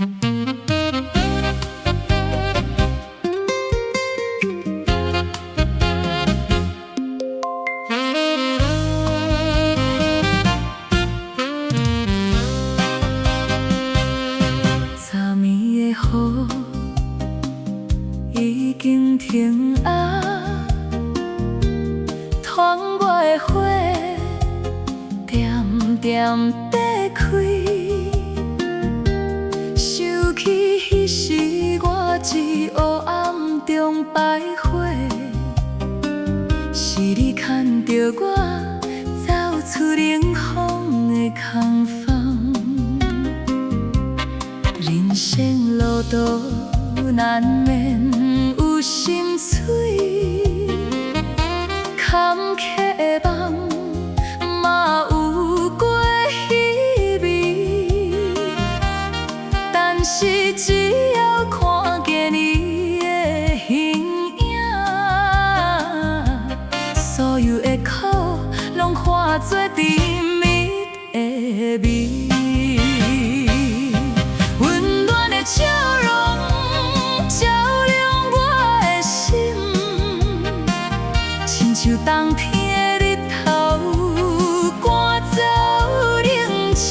雨已经停啊，窗外的花点点地开，想起彼时我伫黑暗中徘徊，是你牵着我走出冷风的空房。人生路途难免有心碎，坎坷的梦嘛有过稀微，但是只要看见你的形影，所有的苦拢化作甜蜜的味。笑容照亮我的心，亲像冬天的日头，赶走冷清。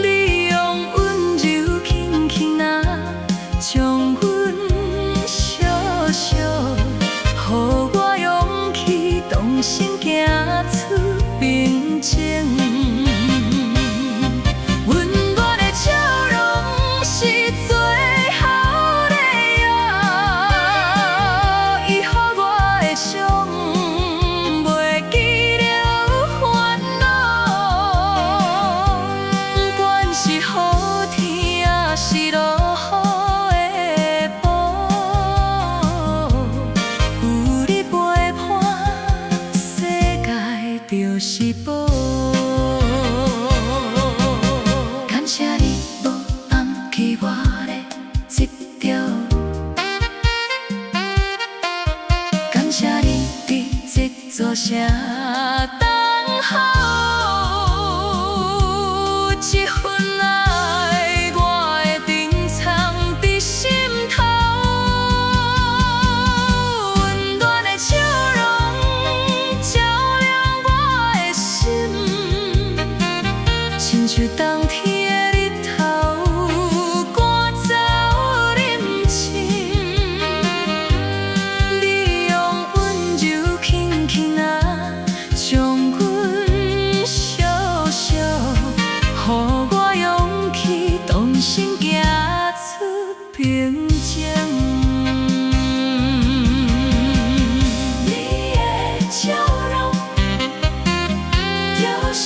你用温柔轻轻啊，将阮烧烧，予我勇气，动身行出平静。就是宝，感谢你无放弃我的执着，感谢你伫这座城等候，这份爱我会珍藏伫心头，温暖的笑容照亮我的心，亲像冬天的日头，赶走冷清。你用温柔轻轻啊，将阮烧烧，予我勇气，动身行出平静。你的笑容就是